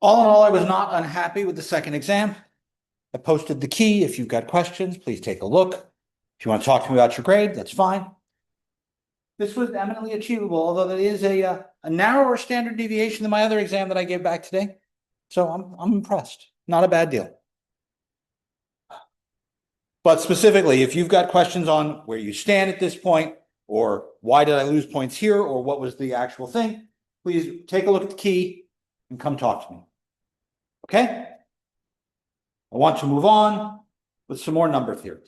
All in all, I was not unhappy with the second exam. I posted the key. If you've got questions, please take a look. If you want to talk to me about your grade, that's fine. This was eminently achievable, although there is a narrower standard deviation than my other exam that I gave back today. So I'm impressed. Not a bad deal. But specifically, if you've got questions on where you stand at this point, or why did I lose points here, or what was the actual thing, please take a look at the key and come talk to me. Okay? I want to move on with some more number theory.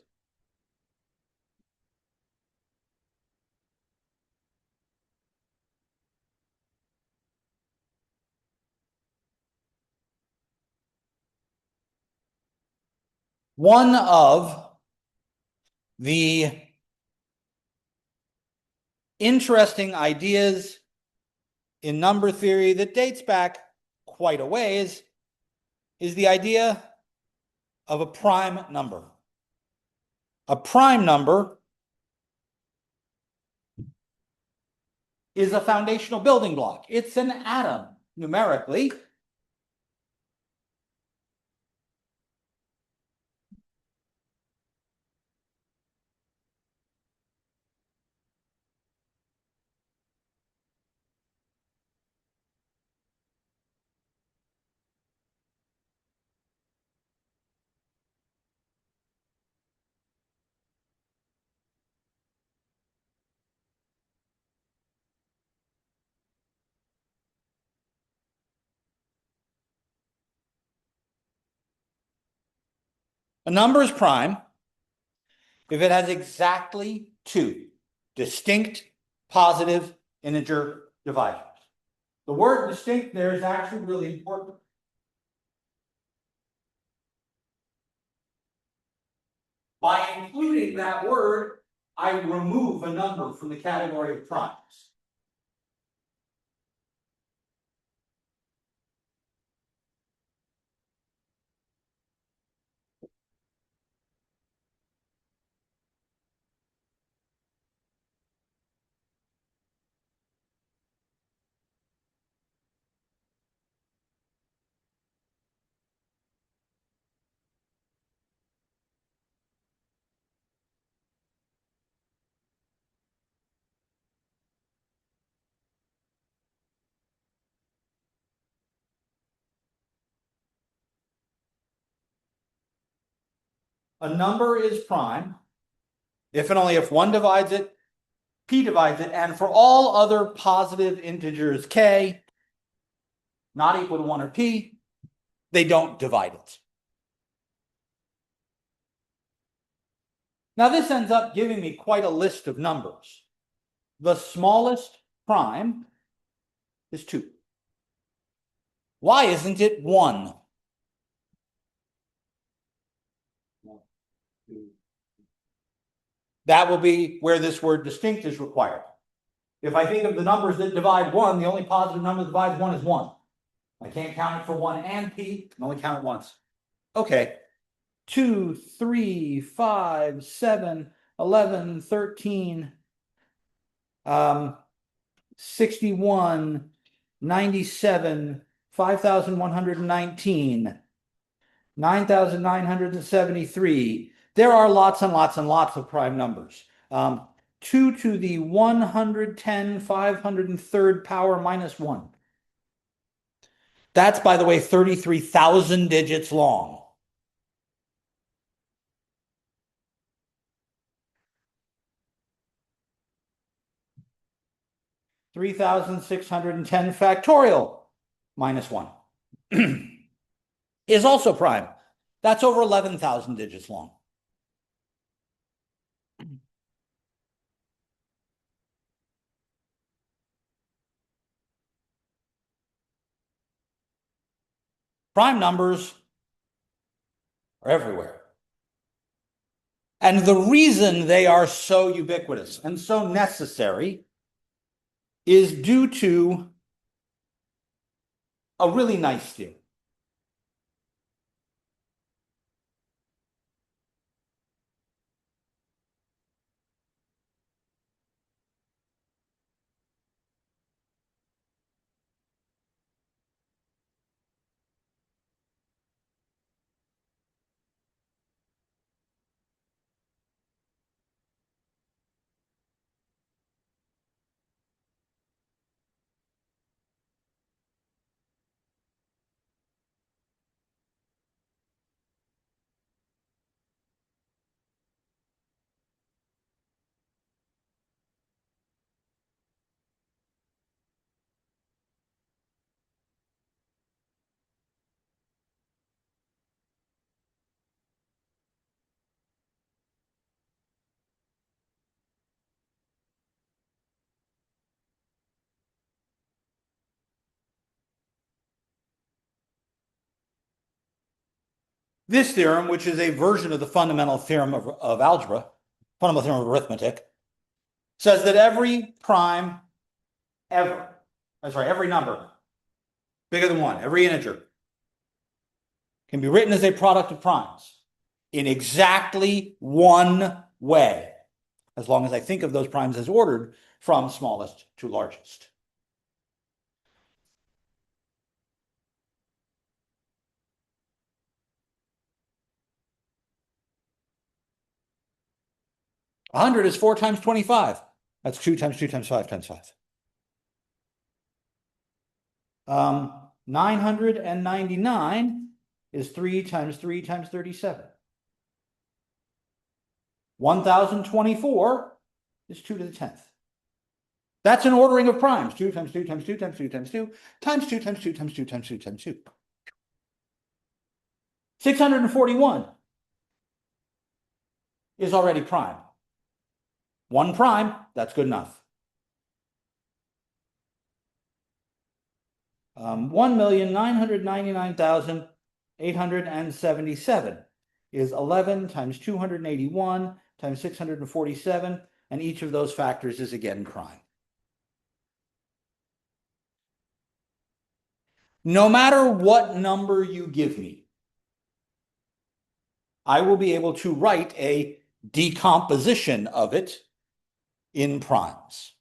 One of the interesting ideas in number theory that dates back quite a ways is the idea of a prime number. A prime number is a foundational building block. It's an atom numerically. A number is prime if it has exactly two distinct positive integer divisors. The word distinct there is actually really important. By including that word, I remove a number from the category of primes. A number is prime if and only if one divides it, p divides it, and for all other positive integers k not equal to 1 or p, they don't divide it. Now this ends up giving me quite a list of numbers. The smallest prime is 2. Why isn't it 1? That will be where this word distinct is required. If I think of the numbers that divide 1, the only positive number that divides 1 is 1. I can't count it for 1 and p, I can only count it once. Okay. 2, 3, 5, 7, 11, 13, 61, 97, 5,119, 9,973. There are lots and lots and lots of prime numbers. 2 to the 110, 503rd power minus 1. That's, by the way, 33,000 digits long. (3,610 factorial minus 1) is also prime. That's over 11,000 digits long. Prime numbers are everywhere. And the reason they are so ubiquitous and so necessary is due to a really nice theory. This theorem, which is a version of the fundamental theorem of algebra, fundamental theorem of arithmetic, says that every number bigger than 1, every integer, can be written as a product of primes in exactly one way, as long as I think of those primes as ordered from smallest to largest. A 100 is 4 times 25. That's 2 times 2 times 5 times 5. 999 is 3 times 3 times 37. 1024 is 2 to the 10th. That's an ordering of primes. 2 times 2 times 2 times 2 times 2 times 2 times 2 times 2 times 2 times 2. 641 is already prime. 1 prime, that's good enough. 1,999,877 is 11 times 281 times 647, and each of those factors is again prime. No matter what number you give me, I will be able to write a decomposition of it in primes.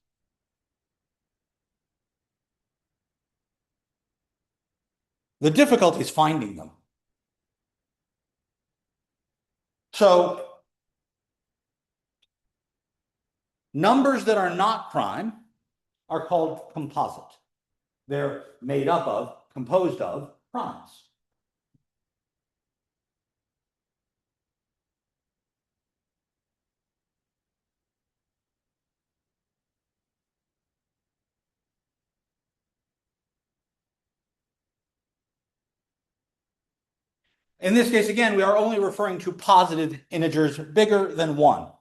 The difficulty is finding them. So numbers that are not prime are called composite. They're made up of, composed of primes. In this case, again, we are only referring to positive integers bigger than 1.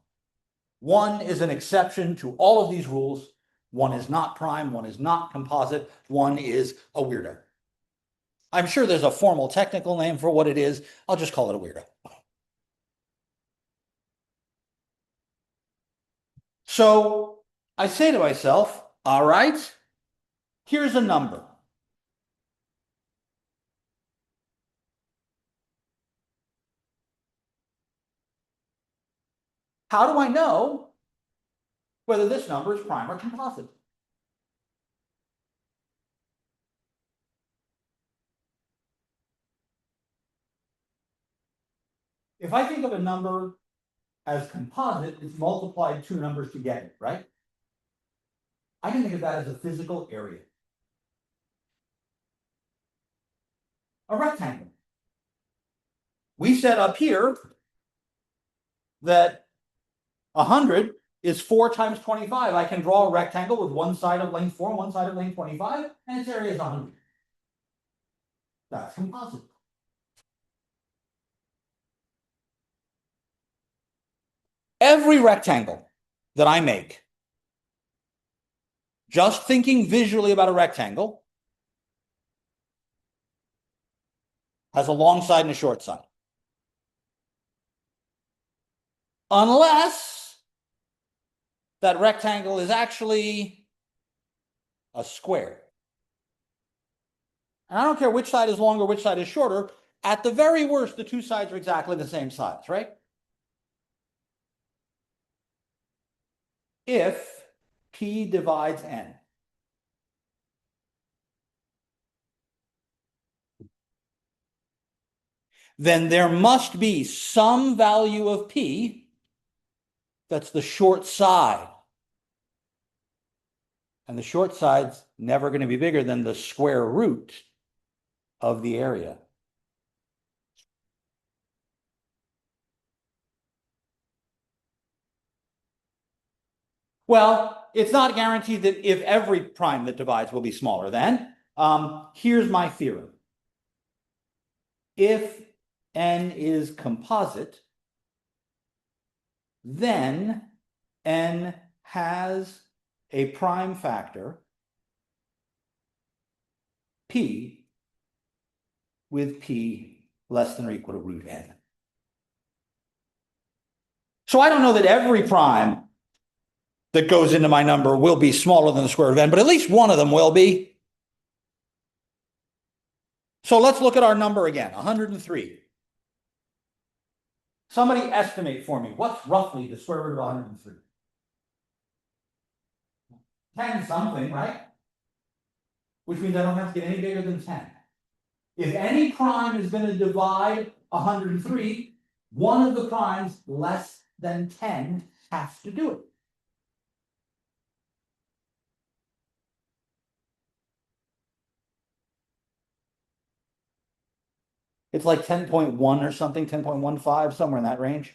1 is an exception to all of these rules. 1 is not prime, 1 is not composite, 1 is a weirdo. I'm sure there's a formal technical name for what it is. I'll just call it a weirdo. So I say to myself, all right, here's a number. How do I know whether this number is prime or composite? If I think of a number as composite, it's multiplied 2 numbers to get it, right? I can think of that as a physical area. A rectangle. We said up here that 100 is 4 times 25. I can draw a rectangle with one side of length 4 and one side of length 25, and its area is 100. That's composite. Every rectangle that I make, just thinking visually about a rectangle, has a long side and a short side. Unless that rectangle is actually a square. And I don't care which side is longer, which side is shorter. At the very worst, the 2 sides are exactly the same size, right? If P divides N, then there must be some value of P that's the short side. And the short side's never going to be bigger than the square root of the area. Well, it's not guaranteed that if every prime that divides will be smaller than. Here's my theorem. If N is composite, then N has a prime factor, P, with P less than or equal to root n. So I don't know that every prime that goes into my number will be smaller than the square root of n, but at least one of them will be. So let's look at our number again, 103. Somebody estimate for me, what's roughly the square root of 103? 10 something, right? Which means I don't have to get any bigger than 10. If any prime is going to divide 103, one of the primes less than 10 has to do it. It's like 10.1 or something, 10.15, somewhere in that range.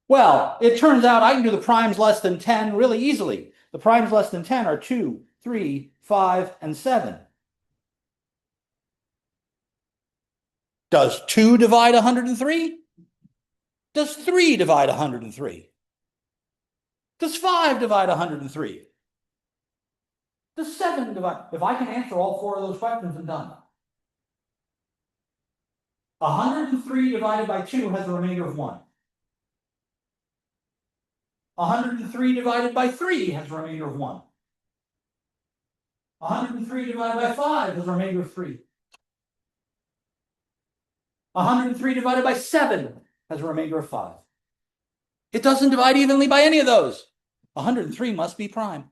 Well, it turns out I can do the primes less than 10 really easily. The primes less than 10 are 2, 3, 5, and 7. Does 2 divide 103? Does 3 divide 103? Does 5 divide 103? Does 7 divide? If I can answer all 4 of those questions, I'm done. 103 divided by 2 has a remainder of 1. 103 divided by 3 has a remainder of 1. 103 divided by 5 has a remainder of 3. 103 divided by 7 has a remainder of 5. It doesn't divide evenly by any of those. 103 must be prime.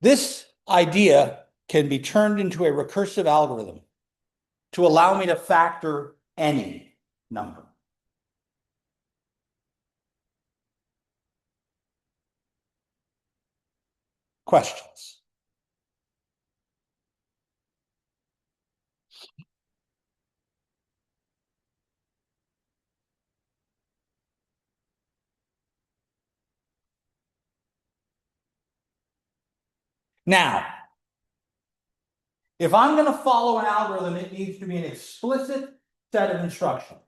This idea can be turned into a recursive algorithm to allow me to factor any number. Questions? Now, if I'm going to follow an algorithm, it needs to be an explicit set of instructions,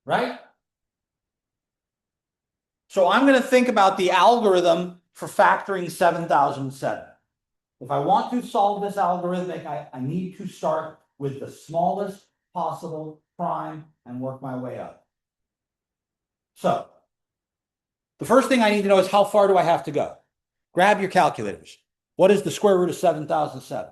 right? So I'm going to think about the algorithm for factoring 7007. If I want to solve this algorithmic, I need to start with the smallest possible prime and work my way up. So the first thing I need to know is how far do I have to go? Grab your calculators. What is the square root of 7007?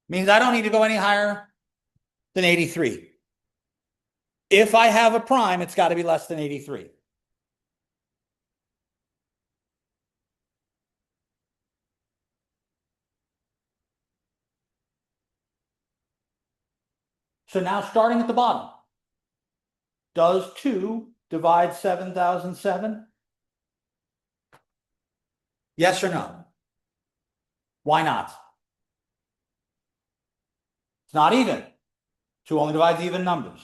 Means I don't need to go any higher than 83. If I have a prime, it's got to be less than 83. So now starting at the bottom, does 2 divide 7007? Yes or no? Why not? It's not even. 2 only divides even numbers.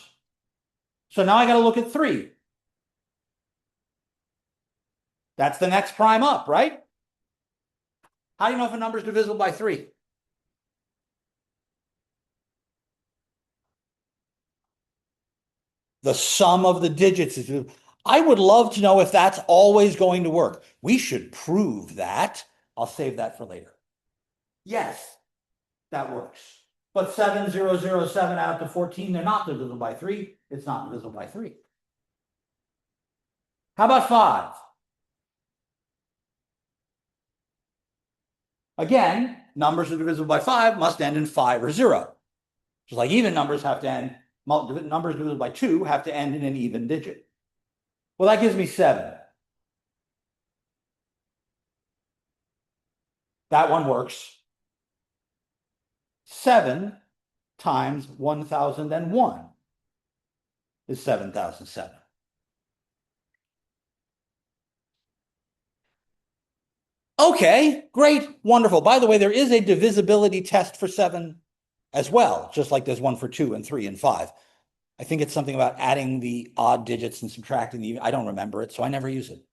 So now I got to look at 3. That's the next prime up, right? How do you know if a number is divisible by 3? The sum of the digits is. I would love to know if that's always going to work. We should prove that. I'll save that for later. Yes. that works. But 7007 out to 14, they're not divisible by 3. It's not divisible by 3. How about 5? Again, numbers that are divisible by 5 must end in 5 or 0. Just like even numbers have to end, numbers divisible by 2 have to end in an even digit. Well, that gives me 7. That one works. 7 times 1001 is 7007. Okay, great, wonderful. By the way, there is a divisibility test for 7 as well, just like there's one for 2 and 3 and 5. I think it's something about adding the odd digits and subtracting the, I don't remember it, so I never use it.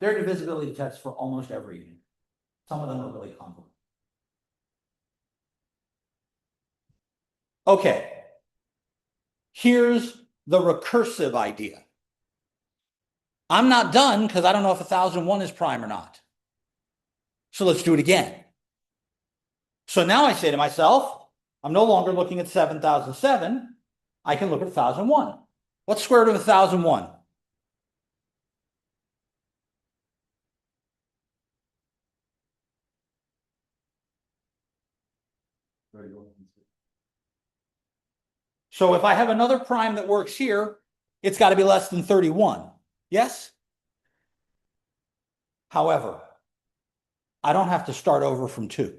There are divisibility tests for almost everything. Some of them are really complicated. Okay, here's the recursive idea. I'm not done because I don't know if 1001 is prime or not. So let's do it again. So now I say to myself, I'm no longer looking at 7007. I can look at 1001. What's square root of 1001? So if I have another prime that works here, it's got to be less than 31. Yes? However, I don't have to start over from 2.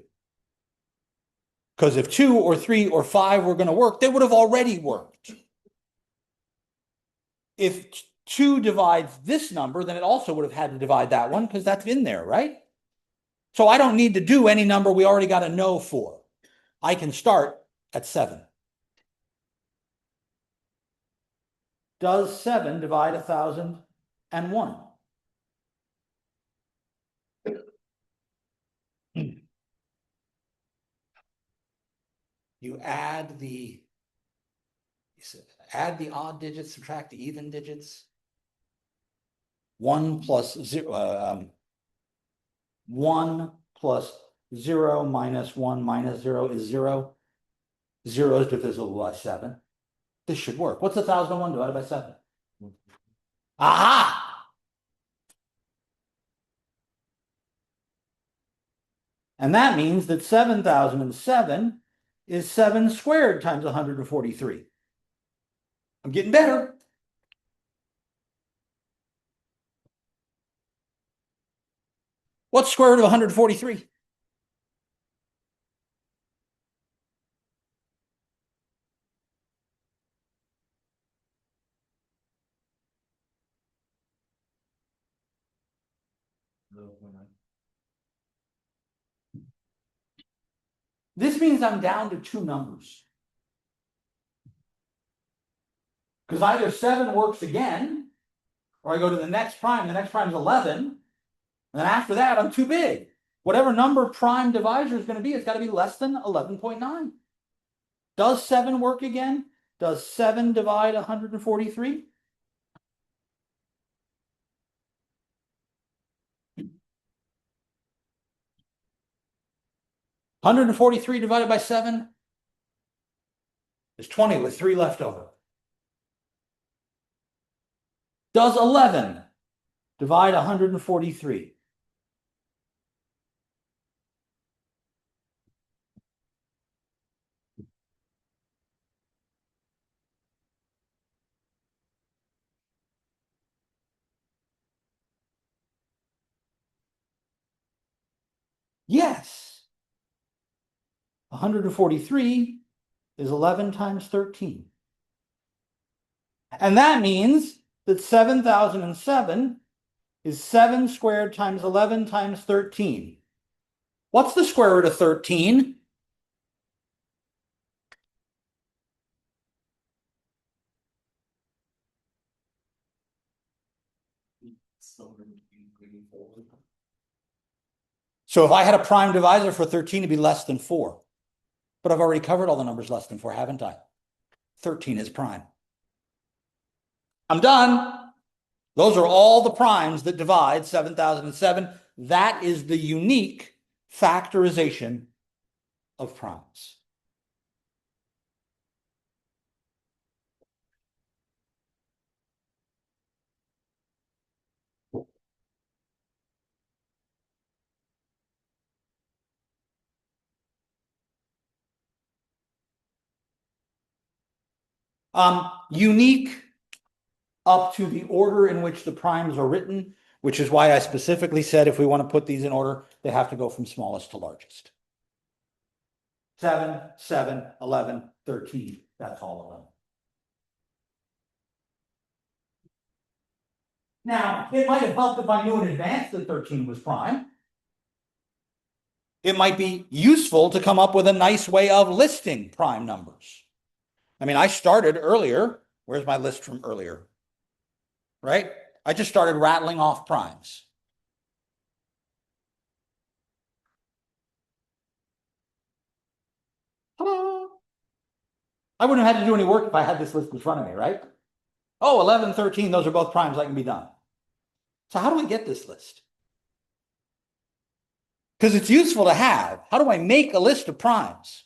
Because if 2 or 3 or 5 were going to work, they would have already worked. If 2 divides this number, then it also would have had to divide that one because that's in there, right? So I don't need to do any number we already got to know for. I can start at 7. Does 7 divide 1001? You add the odd digits, subtract the even digits. 1 plus 0, 1 plus 0 minus 1 minus 0 is 0. 0 is divisible by 7. This should work. What's 1001 divided by 7? Aha! And that means that 7007 is 7 squared times 143. I'm getting better. What's square root of 143? This means I'm down to 2 numbers. Because either 7 works again, or I go to the next prime is 11, and then after that, I'm too big. Whatever number prime divisor is going to be, it's got to be less than 11.9. Does 7 work again? Does 7 divide 143? $143 divided by 7 is 20 with 3 left over. Does 11 divide 143? Yes. 143 is 11 times 13. And that means that 7007 is 7 squared times 11 times 13. What's the square root of 13? So if I had a prime divisor for 13, it'd be less than 4. But I've already covered all the numbers less than 4, haven't I? 13 is prime. I'm done. Those are all the primes that divide 7007. That is the unique factorization of primes. Unique up to the order in which the primes are written, which is why I specifically said if we want to put these in order, they have to go from smallest to largest. 7, 7, 11, 13, that's all of them. Now, it might have helped if I knew in advance that 13 was prime. It might be useful to come up with a nice way of listing prime numbers. I mean, I started earlier. Where's my list from earlier? Right? I just started rattling off primes. Ta-da! I wouldn't have had to do any work if I had this list in front of me, right? Oh, 11, 13, those are both primes, I can be done. So how do I get this list? Because it's useful to have. How do I make a list of primes?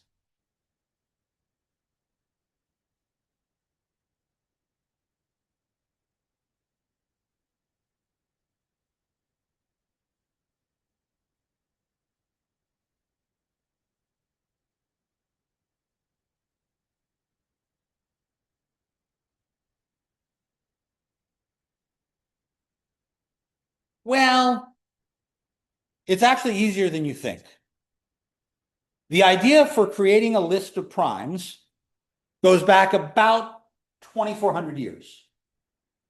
Well, it's actually easier than you think. The idea for creating a list of primes goes back about 2,400 years.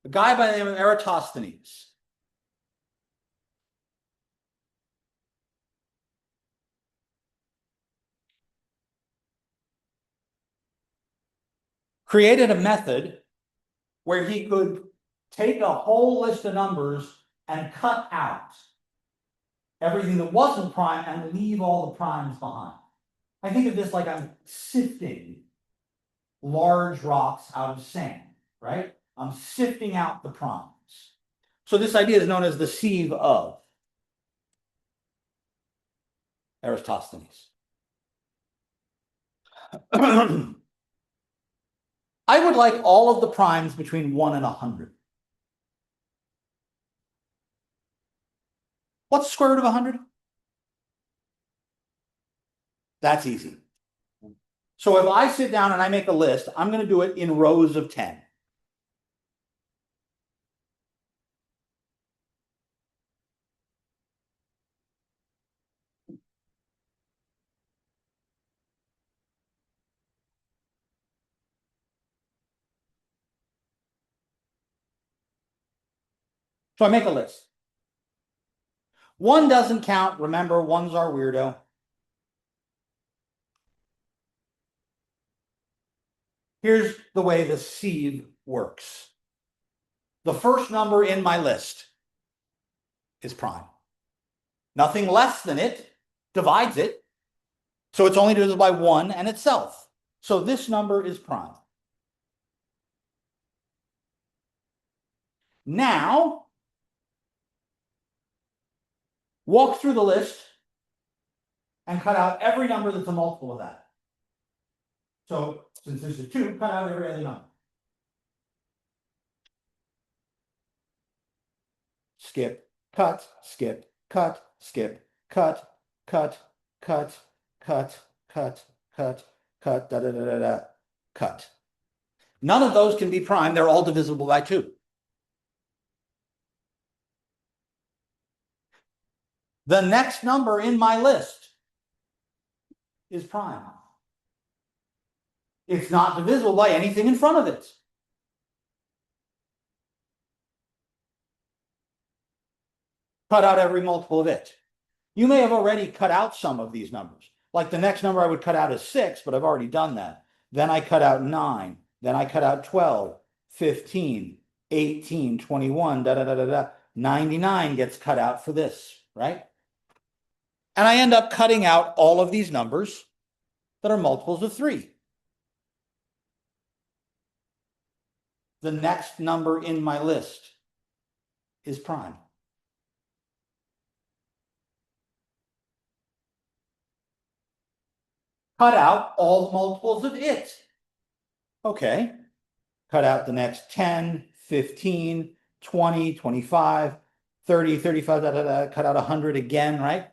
A guy by the name of Eratosthenes created a method where he could take a whole list of numbers and cut out everything that wasn't prime and leave all the primes behind. I think of this like I'm sifting large rocks out of sand, right? I'm sifting out the primes. So this idea is known as the sieve of Eratosthenes. I would like all of the primes between 1 and 100. What's the square root of 100? That's easy. So if I sit down and I make a list, I'm going to do it in rows of 10. So I make a list. 1 doesn't count. Remember, 1's our weirdo. Here's the way the sieve works. The first number in my list is prime. Nothing less than it divides it. So it's only divisible by 1 and itself. So this number is prime. Now, walk through the list and cut out every number that's a multiple of that. So since this is 2, cut out every other number. Skip, cut, skip, cut, skip, cut, cut, cut, cut, cut, cut, cut, da da da da da, cut. None of those can be prime. They're all divisible by 2. The next number in my list is prime. It's not divisible by anything in front of it. Cut out every multiple of it. You may have already cut out some of these numbers. Like the next number I would cut out is 6, but I've already done that. Then I cut out 9. Then I cut out 12, 15, 18, 21, da da da da da. 99 gets cut out for this, right? And I end up cutting out all of these numbers that are multiples of 3. The next number in my list is prime. cut out all the multiples of it. Okay. Cut out the next 10, 15, 20, 25, 30, 35, cut out 100 again, right?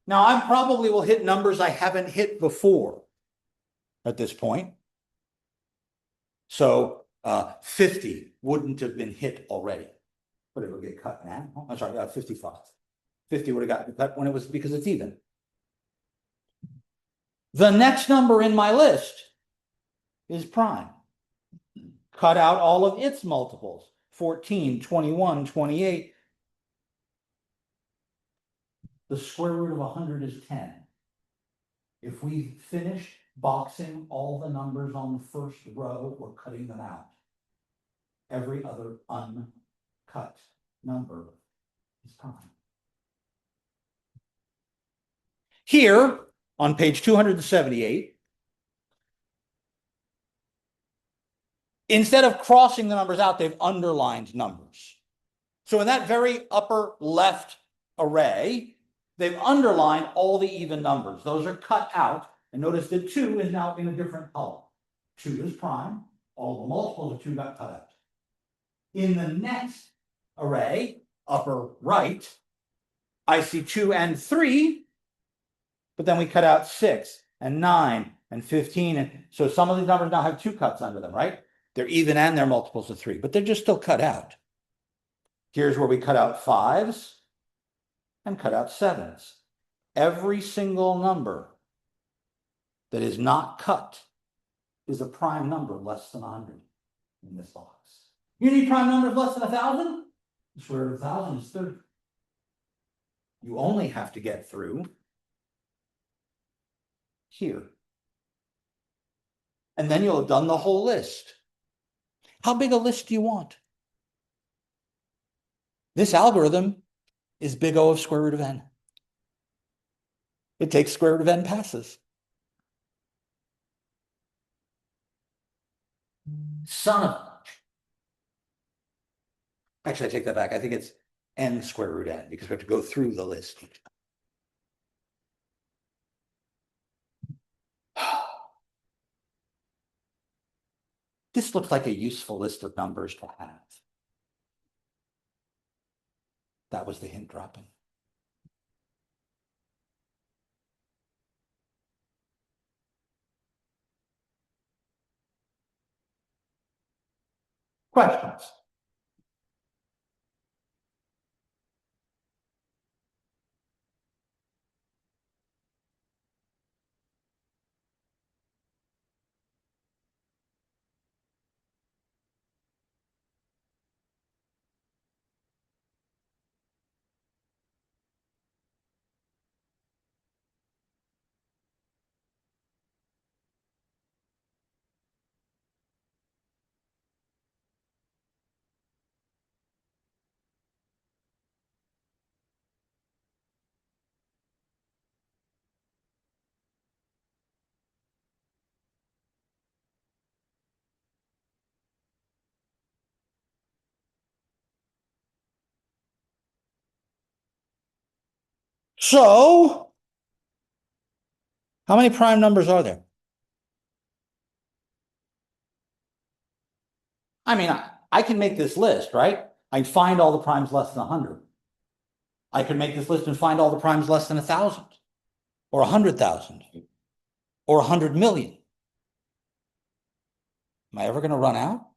Now, I probably will hit numbers I haven't hit before at this point. So 50 wouldn't have been hit already, but it'll get cut now. I'm sorry, 55. 50 would have gotten cut when it was because it's even. The next number in my list is prime. Cut out all of its multiples, 14, 21, 28. The square root of 100 is 10. If we finish boxing all the numbers on the first row, we're cutting them out. Every other uncut number is prime. Here, on page 278, instead of crossing the numbers out, they've underlined numbers. So in that very upper left array, they've underlined all the even numbers. Those are cut out. And notice that 2 is now in a different color. 2 is prime. All the multiples of 2 got cut out. In the next array, upper right, I see 2 and 3, but then we cut out 6 and 9 and 15. And so some of these numbers now have 2 cuts under them, right? They're even and they're multiples of 3, but they're just still cut out. Here's where we cut out 5s and cut out 7s. Every single number that is not cut is a prime number less than 100 in this box. You need prime numbers less than 1,000? The square root of 1,000 is 30. You only have to get through here. And then you'll have done the whole list. How big a list do you want? This algorithm is big O of square root of n. It takes square root of n passes. Son of a... Actually, I take that back. I think it's n square root n because we have to go through the list. This looks like a useful list of numbers to have. That was the hint dropping. Questions? So, how many prime numbers are there? I mean, I can make this list, right? I can find all the primes less than 100. I can make this list and find all the primes less than 1,000 or 100,000 or 100 million. Am I ever going to run out?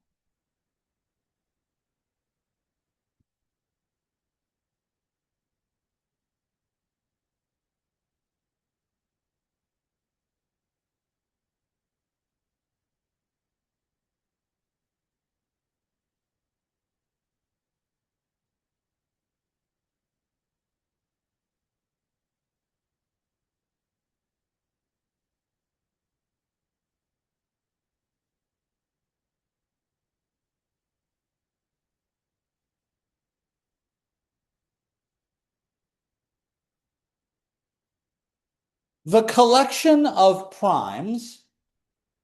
The collection of primes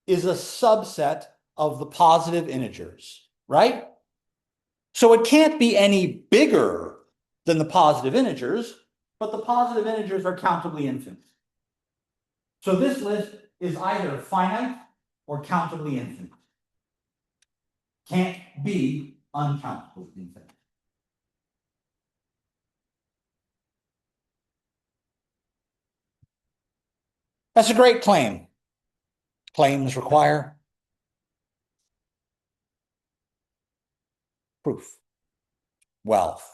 is a subset of the positive integers, right? So it can't be any bigger than the positive integers, but the positive integers are countably infinite. So this list is either finite or countably infinite. Can't be uncountably infinite. That's a great claim. Claims require proof. Wealth.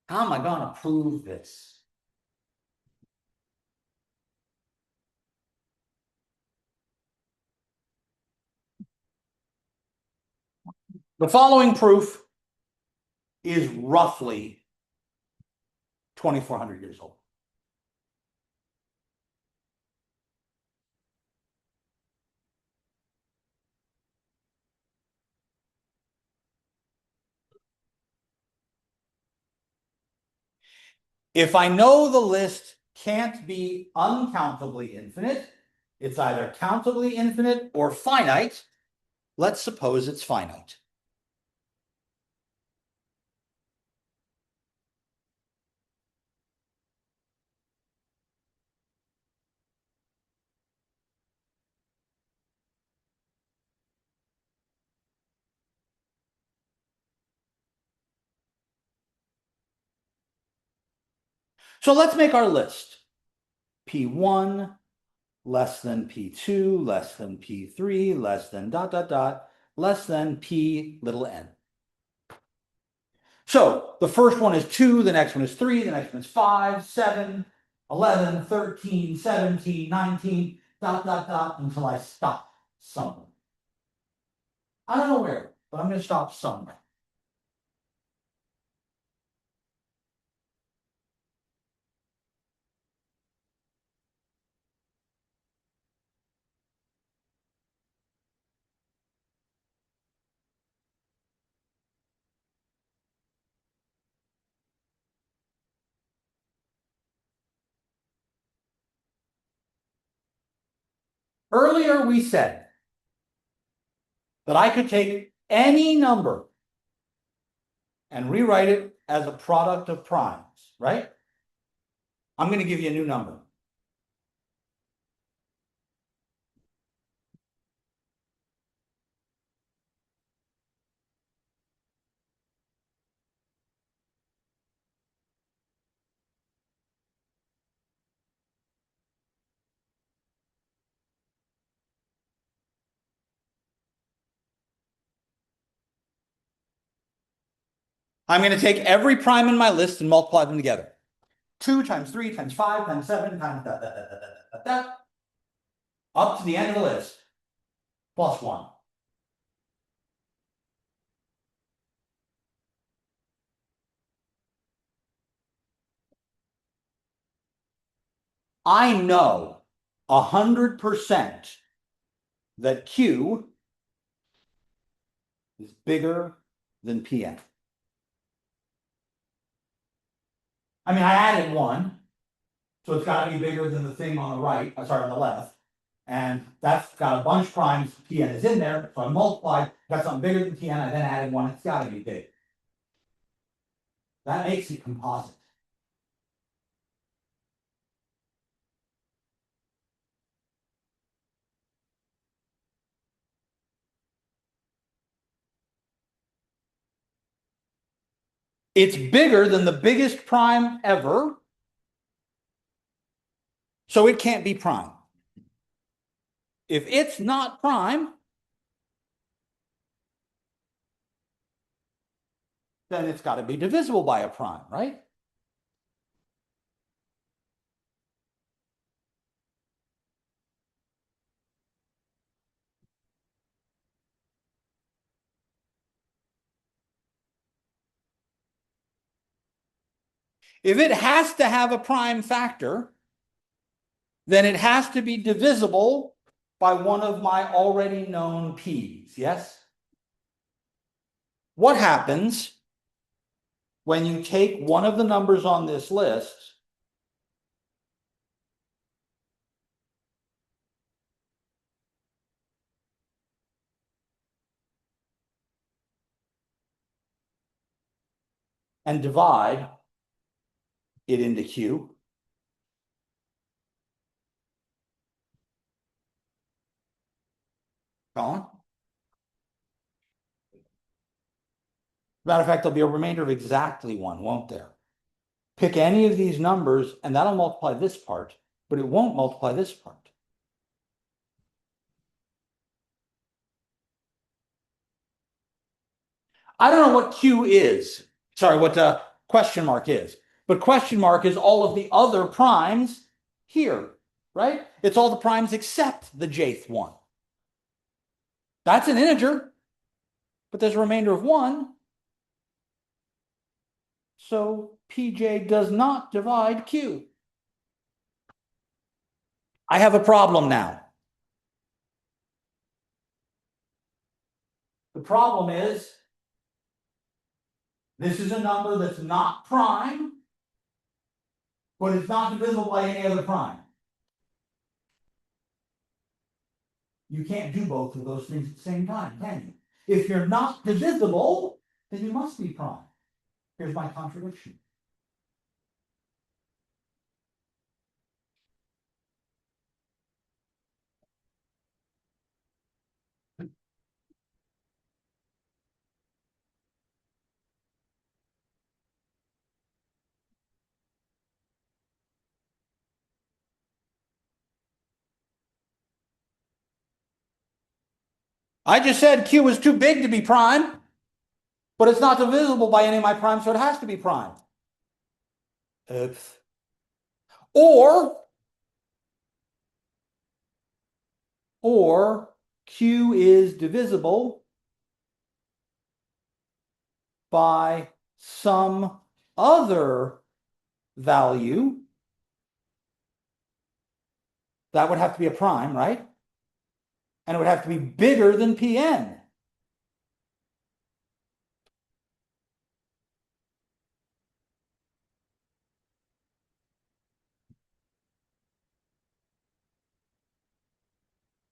How am I going to prove this? The following proof is roughly 2,400 years old. If I know the list can't be uncountably infinite, it's either countably infinite or finite. Let's suppose it's finite. So let's make our list. P1 less than P2 less than P3 less than ... less than P little n. So the first one is 2, the next one is 3, the next one is 5, 7, 11, 13, 17, 19, ... until I stop somewhere. I don't know where, but I'm going to stop somewhere. Earlier we said that I could take any number and rewrite it as a product of primes, right? I'm going to give you a new number. I'm going to take every prime in my list and multiply them together. 2 times 3 times 5 times 7 times ... up to the end of the list, plus 1. I know 100% that Q is bigger than Pn. I mean, I added 1, so it's got to be bigger than the thing on the right, on the left. And that's got a bunch of primes, Pn is in there, so I multiplied, got something bigger than Pn, I then added 1, it's got to be big. That makes it composite. It's bigger than the biggest prime ever, so it can't be prime. If it's not prime, then it's got to be divisible by a prime, right? If it has to have a prime factor, then it has to be divisible by one of my already known p's, yes? What happens when you take one of the numbers on this list and divide it into Q. Colin? Matter of fact, there'll be a remainder of exactly 1, won't there? Pick any of these numbers and that'll multiply this part, but it won't multiply this part. I don't know what Q is. Sorry, what question mark is. But question mark is all of the other primes here, right? It's all the primes except the jth one. That's an integer, but there's a remainder of 1. So PJ does not divide Q. I have a problem now. The problem is this is a number that's not prime, but it's not divisible by any other prime. You can't do both of those things at the same time, can you? If you're not divisible, then you must be prime. Here's my contradiction. I just said Q is too big to be prime, but it's not divisible by any of my primes, so it has to be prime. Oops. Or Q is divisible by some other value. That would have to be a prime, right? And it would have to be bigger than Pn.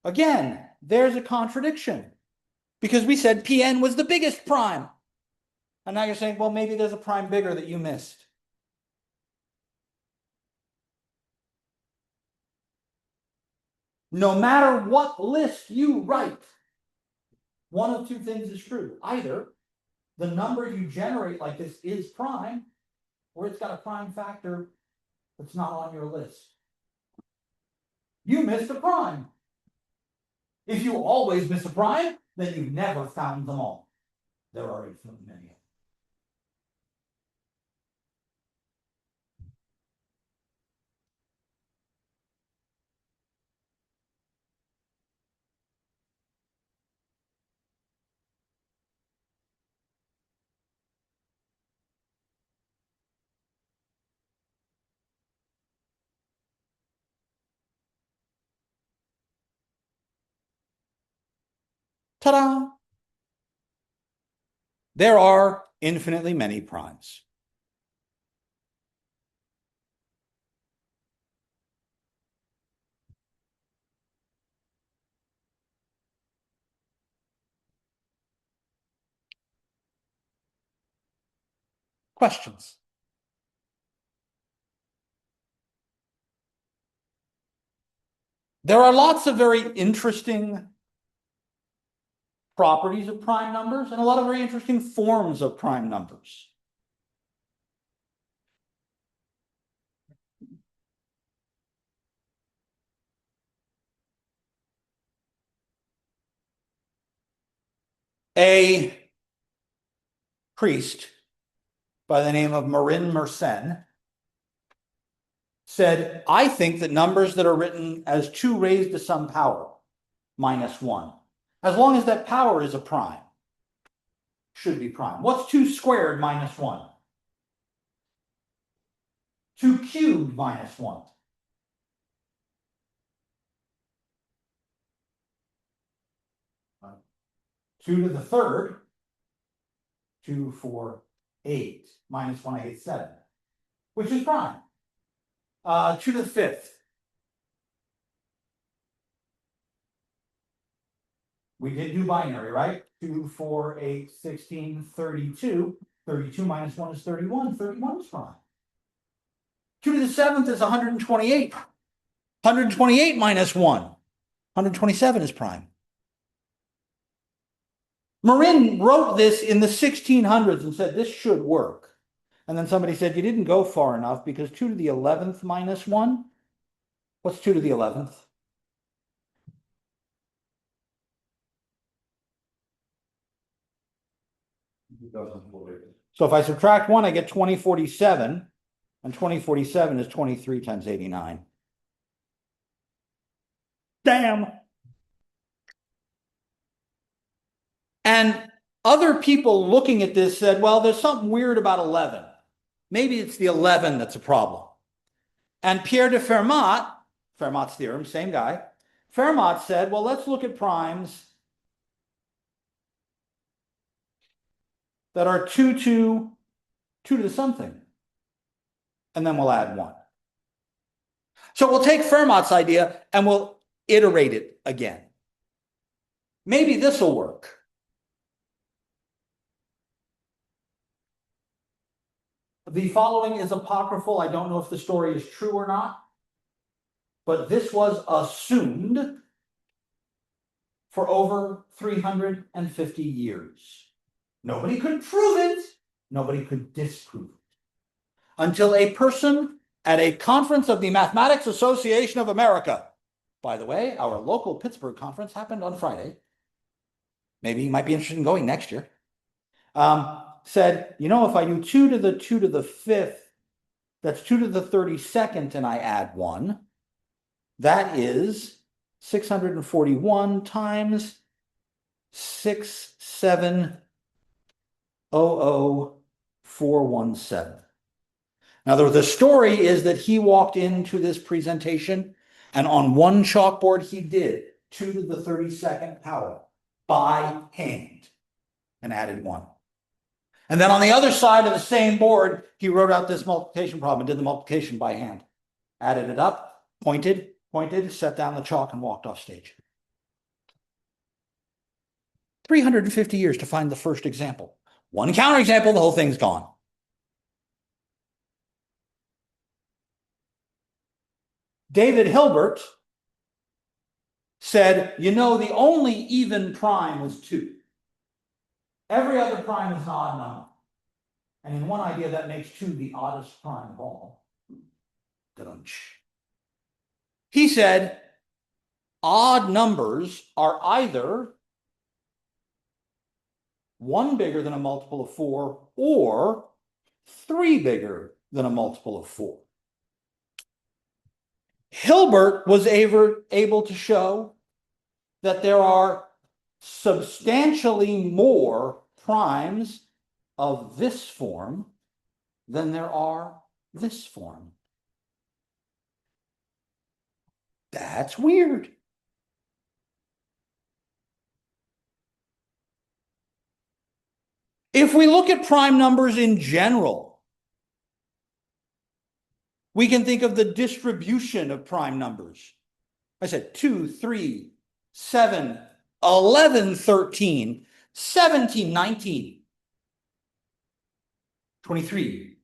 Again, there's a contradiction because we said Pn was the biggest prime. And now you're saying, well, maybe there's a prime bigger that you missed. No matter what list you write, one of two things is true. Either the number you generate like this is prime, or it's got a prime factor that's not on your list. You missed a prime. If you always miss a prime, then you've never found them all. There are infinitely many. Ta-da! There are infinitely many primes. Questions? There are lots of very interesting properties of prime numbers and a lot of very interesting forms of prime numbers. A priest by the name of Marin Mersenne said, I think that numbers that are written as 2 raised to some power minus 1, as long as that power is a prime, should be prime. What's 2 squared minus 1? 2 cubed minus 1. 2 to the third, 2, 4, 8, minus 1, I get 7, which is prime. 2 to the fifth. We did do binary, right? 2, 4, 8, 16, 32. 32 minus 1 is 31. 31 is prime. 2 to the 7th is 128. 128 minus 1. 127 is prime. Marin wrote this in the 1600s and said this should work. And then somebody said you didn't go far enough because 2 to the 11th minus 1. What's 2 to the 11th? So if I subtract 1, I get 2047. And 2047 is 23 times 89. Damn. And other people looking at this said, well, there's something weird about 11. Maybe it's the 11 that's a problem. And Pierre de Fermat, Fermat's theorem, same guy, Fermat said, well, let's look at primes that are 2 to the something. And then we'll add 1. So we'll take Fermat's idea and we'll iterate it again. Maybe this will work. The following is apocryphal. I don't know if the story is true or not, but this was assumed for over 350 years. Nobody could prove it. Nobody could disprove it. Until a person at a conference of the Mathematics Association of America, by the way, our local Pittsburgh conference happened on Friday. Maybe you might be interested in going next year. Said, you know, if I do 2 to the 2 to the 5th, that's 2 to the 32nd, and I add 1, that is 641 times 6700417. Now, the story is that he walked into this presentation, and on one chalkboard he did 2 to the 32nd power by hand and added 1. And then on the other side of the same board, he wrote out this multiplication problem and did the multiplication by hand. Added it up, pointed, set down the chalk, and walked off stage. 350 years to find the first example. One counterexample, the whole thing's gone. David Hilbert said, you know, the only even prime was 2. Every other prime is an odd number. And in one idea, that makes 2 the oddest prime of all. He said, odd numbers are either 1 bigger than a multiple of 4 or 3 bigger than a multiple of 4. Hilbert was able to show that there are substantially more primes of this form than there are this form. That's weird. If we look at prime numbers in general, we can think of the distribution of prime numbers. I said 2, 3, 7, 11, 13, 17, 19, 23,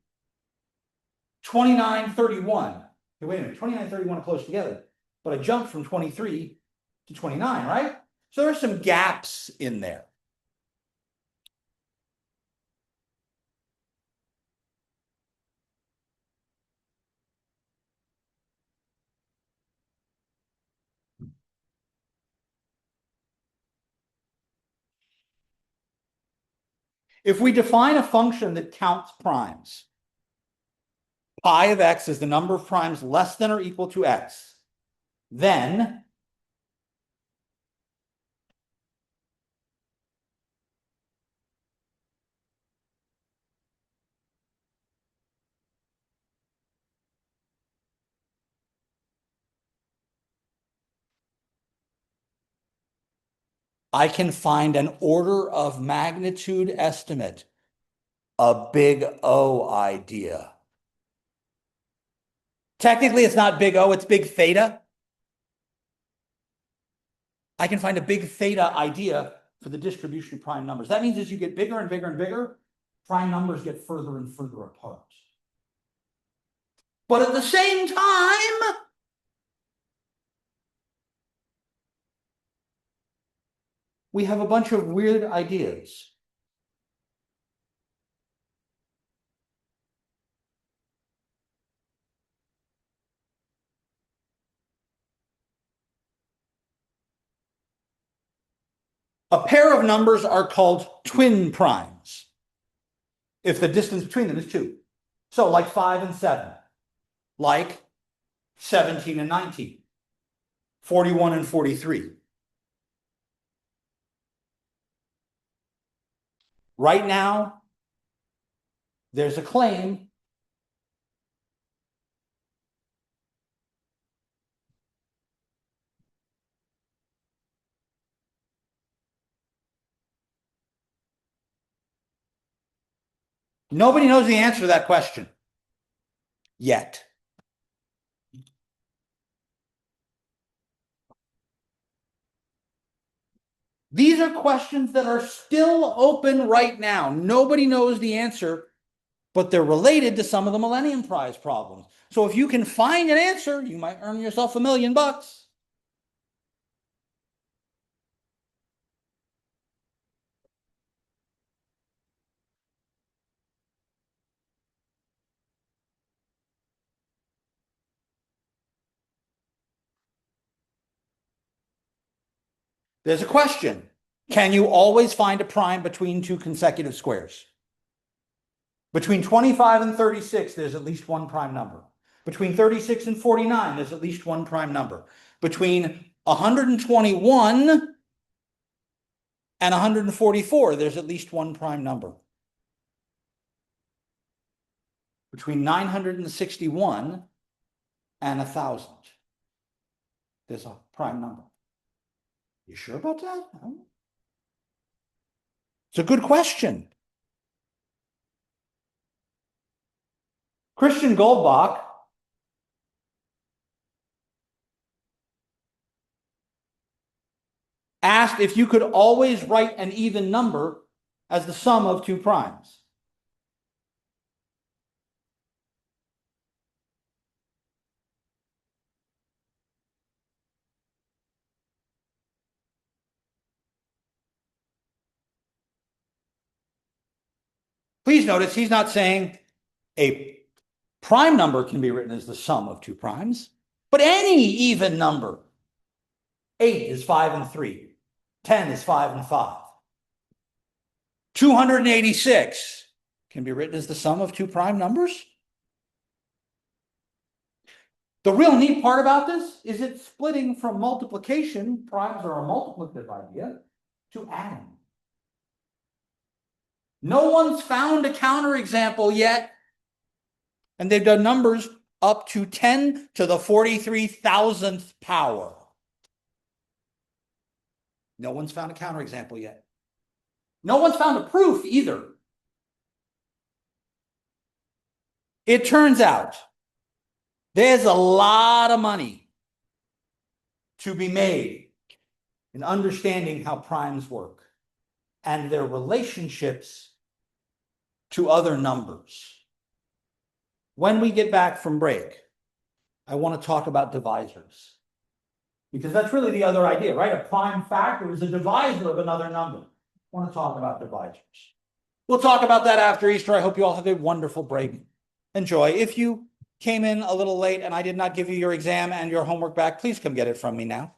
29, 31. Okay, wait a minute, 29, 31 are close together, but I jumped from 23 to 29, right? So there are some gaps in there. If we define a function that counts primes, pi of x is the number of primes less than or equal to x, then I can find an order of magnitude estimate, a big O idea. Technically, it's not big O, it's big theta. I can find a big theta idea for the distribution of prime numbers. That means as you get bigger and bigger and bigger, prime numbers get further and further apart. But at the same time, we have a bunch of weird ideas. A pair of numbers are called twin primes if the distance between them is 2. So like 5 and 7, like 17 and 19, 41 and 43. Right now, there's a claim nobody knows the answer to that question yet. These are questions that are still open right now. Nobody knows the answer, but they're related to some of the Millennium Prize problems. So if you can find an answer, you might earn yourself $1 million. There's a question. Can you always find a prime between two consecutive squares? Between 25 and 36, there's at least one prime number. Between 36 and 49, there's at least one prime number. Between 121 and 144, there's at least one prime number. Between 961 and 1,000, there's a prime number. You sure about that? It's a good question. Christian Goldbach asked if you could always write an even number as the sum of two primes. Please notice he's not saying a prime number can be written as the sum of two primes, but any even number. 8 is 5 and 3. 10 is 5 and 5. 286 can be written as the sum of two prime numbers. The real neat part about this is it's splitting from multiplication, primes are a multiplicative idea, to adding. No one's found a counterexample yet, and they've done numbers up to 10 to the 43,000th power. No one's found a counterexample yet. No one's found a proof either. It turns out there's a lot of money to be made in understanding how primes work and their relationships to other numbers. When we get back from break, I want to talk about divisors, because that's really the other idea, right? A prime factor is a divisor of another number. I want to talk about divisors. We'll talk about that after Easter. I hope you all have a wonderful break. Enjoy. If you came in a little late and I did not give you your exam and your homework back, please come get it from me now.